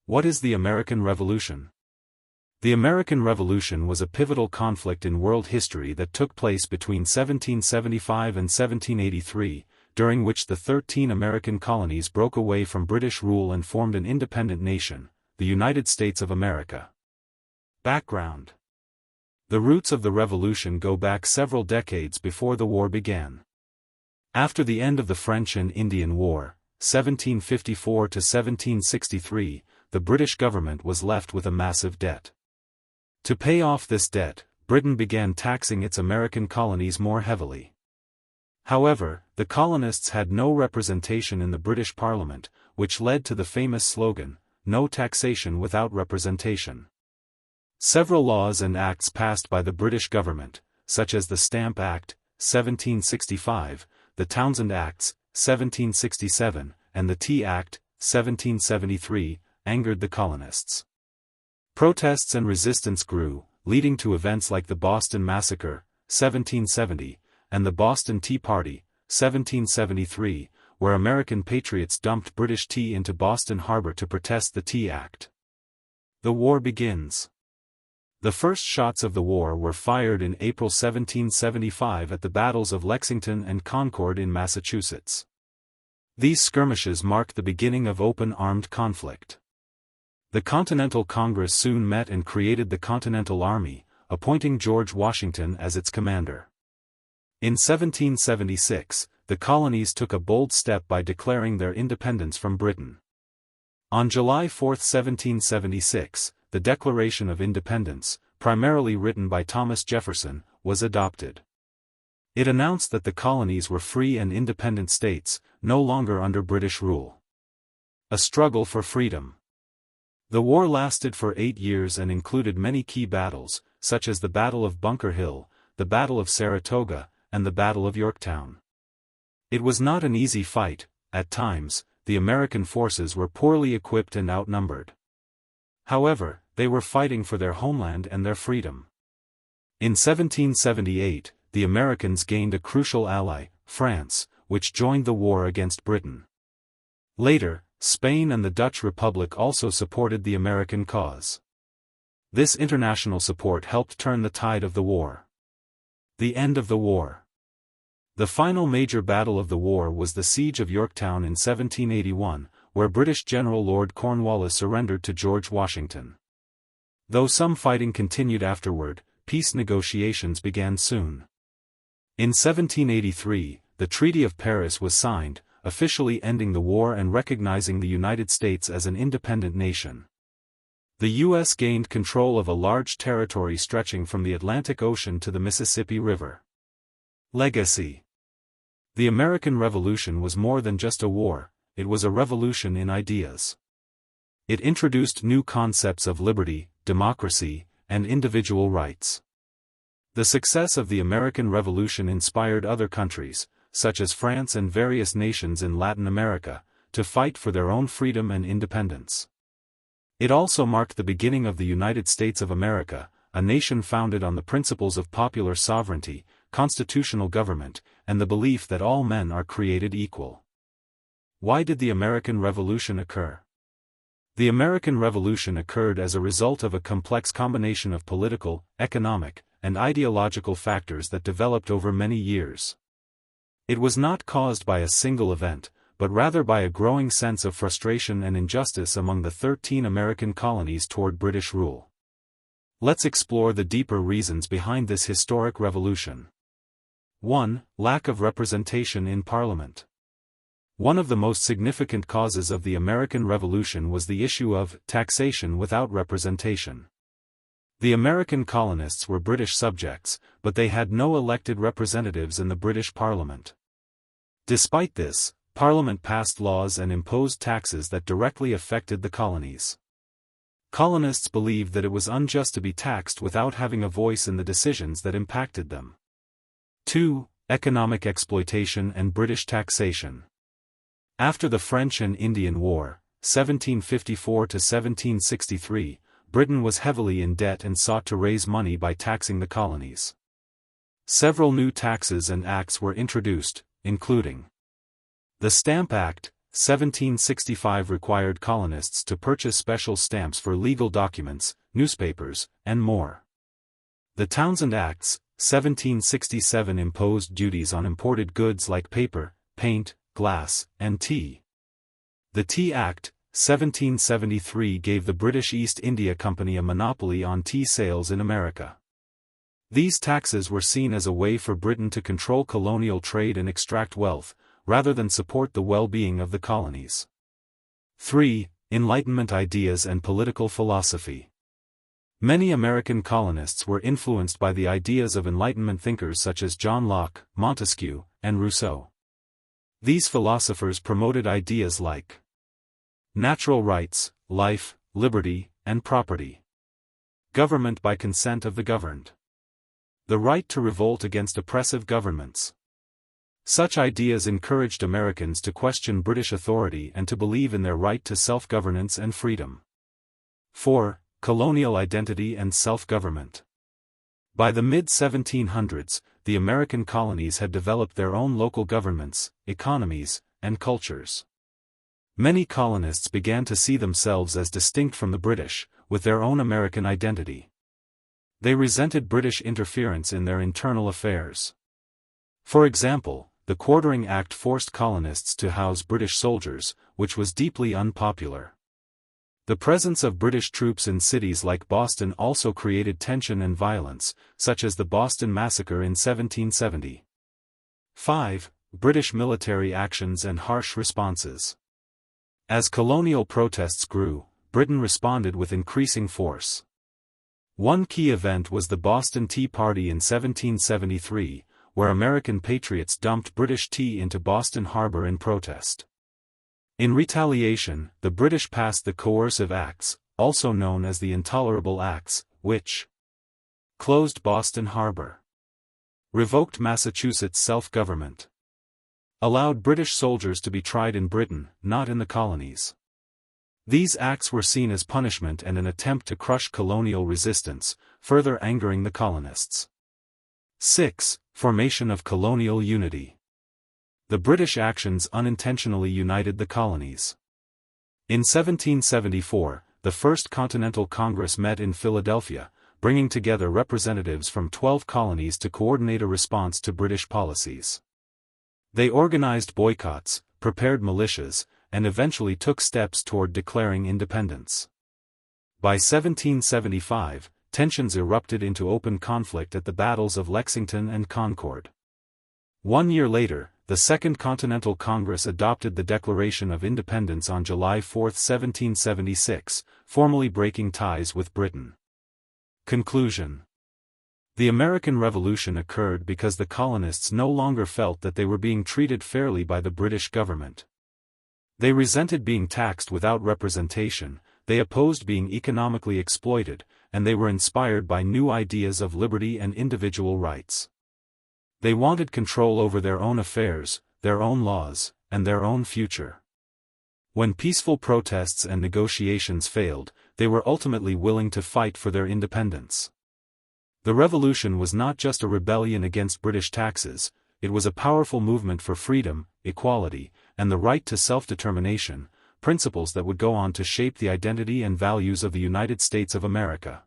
What is the American Revolution? The American Revolution was a pivotal conflict in world history that took place between 1775 and 1783, during which the 13 American colonies broke away from British rule and formed an independent nation, the United States of America. Background. The roots of the Revolution go back several decades before the war began. After the end of the French and Indian War, 1754 to 1763, the British government was left with a massive debt. To pay off this debt, Britain began taxing its American colonies more heavily. However, the colonists had no representation in the British Parliament, which led to the famous slogan, "No taxation without representation." Several laws and acts passed by the British government, such as the Stamp Act, 1765, the Townshend Acts, 1767, and the Tea Act, 1773, angered the colonists. Protests and resistance grew, leading to events like the Boston Massacre, 1770, and the Boston Tea Party, 1773, where American patriots dumped British tea into Boston Harbor to protest the Tea Act. The war begins. The first shots of the war were fired in April 1775 at the battles of Lexington and Concord in Massachusetts. These skirmishes marked the beginning of open armed conflict. The Continental Congress soon met and created the Continental Army, appointing George Washington as its commander. In 1776, the colonies took a bold step by declaring their independence from Britain. On July 4, 1776, the Declaration of Independence, primarily written by Thomas Jefferson, was adopted. It announced that the colonies were free and independent states, no longer under British rule. A struggle for freedom. The war lasted for 8 years and included many key battles, such as the Battle of Bunker Hill, the Battle of Saratoga, and the Battle of Yorktown. It was not an easy fight. At times, the American forces were poorly equipped and outnumbered. However, they were fighting for their homeland and their freedom. In 1778, the Americans gained a crucial ally, France, which joined the war against Britain. Later, Spain and the Dutch Republic also supported the American cause. This international support helped turn the tide of the war. The end of the war. The final major battle of the war was the Siege of Yorktown in 1781, where British General Lord Cornwallis surrendered to George Washington. Though some fighting continued afterward, peace negotiations began soon. In 1783, the Treaty of Paris was signed, officially ending the war and recognizing the United States as an independent nation. The U.S. gained control of a large territory stretching from the Atlantic Ocean to the Mississippi River. Legacy. The American Revolution was more than just a war, it was a revolution in ideas. It introduced new concepts of liberty, democracy, and individual rights. The success of the American Revolution inspired other countries, such as France and various nations in Latin America, to fight for their own freedom and independence. It also marked the beginning of the United States of America, a nation founded on the principles of popular sovereignty, constitutional government, and the belief that all men are created equal. Why did the American Revolution occur? The American Revolution occurred as a result of a complex combination of political, economic, and ideological factors that developed over many years. It was not caused by a single event, but rather by a growing sense of frustration and injustice among the 13 American colonies toward British rule. Let's explore the deeper reasons behind this historic revolution. 1. Lack of representation in Parliament. One of the most significant causes of the American Revolution was the issue of taxation without representation. The American colonists were British subjects, but they had no elected representatives in the British Parliament. Despite this, Parliament passed laws and imposed taxes that directly affected the colonies. Colonists believed that it was unjust to be taxed without having a voice in the decisions that impacted them. 2. Economic exploitation and British taxation. After the French and Indian War, 1754 to 1763, Britain was heavily in debt and sought to raise money by taxing the colonies. Several new taxes and acts were introduced, including the Stamp Act, 1765 required colonists to purchase special stamps for legal documents, newspapers, and more. The Townshend Acts, 1767 imposed duties on imported goods like paper, paint, glass, and tea. The Tea Act, 1773 gave the British East India Company a monopoly on tea sales in America. These taxes were seen as a way for Britain to control colonial trade and extract wealth, rather than support the well-being of the colonies. 3. Enlightenment ideas and political philosophy. Many American colonists were influenced by the ideas of Enlightenment thinkers such as John Locke, Montesquieu, and Rousseau. These philosophers promoted ideas like natural rights, life, liberty, and property. Government by consent of the governed. The right to revolt against oppressive governments. Such ideas encouraged Americans to question British authority and to believe in their right to self-governance and freedom. 4. Colonial identity and self-government. By the mid-1700s, the American colonies had developed their own local governments, economies, and cultures. Many colonists began to see themselves as distinct from the British, with their own American identity. They resented British interference in their internal affairs. For example, the Quartering Act forced colonists to house British soldiers, which was deeply unpopular. The presence of British troops in cities like Boston also created tension and violence, such as the Boston Massacre in 1770. 5. British military actions and harsh responses. As colonial protests grew, Britain responded with increasing force. One key event was the Boston Tea Party in 1773, where American patriots dumped British tea into Boston Harbor in protest. In retaliation, the British passed the Coercive Acts, also known as the Intolerable Acts, which closed Boston Harbor, revoked Massachusetts self-government, allowed British soldiers to be tried in Britain, not in the colonies. These acts were seen as punishment and an attempt to crush colonial resistance, further angering the colonists. 6. Formation of colonial unity. The British actions unintentionally united the colonies. In 1774, the First Continental Congress met in Philadelphia, bringing together representatives from 12 colonies to coordinate a response to British policies. They organized boycotts, prepared militias, and eventually took steps toward declaring independence. By 1775, tensions erupted into open conflict at the battles of Lexington and Concord. 1 year later, the Second Continental Congress adopted the Declaration of Independence on July 4, 1776, formally breaking ties with Britain. Conclusion. The American Revolution occurred because the colonists no longer felt that they were being treated fairly by the British government. They resented being taxed without representation, they opposed being economically exploited, and they were inspired by new ideas of liberty and individual rights. They wanted control over their own affairs, their own laws, and their own future. When peaceful protests and negotiations failed, they were ultimately willing to fight for their independence. The revolution was not just a rebellion against British taxes, it was a powerful movement for freedom, equality, and the right to self-determination, principles that would go on to shape the identity and values of the United States of America.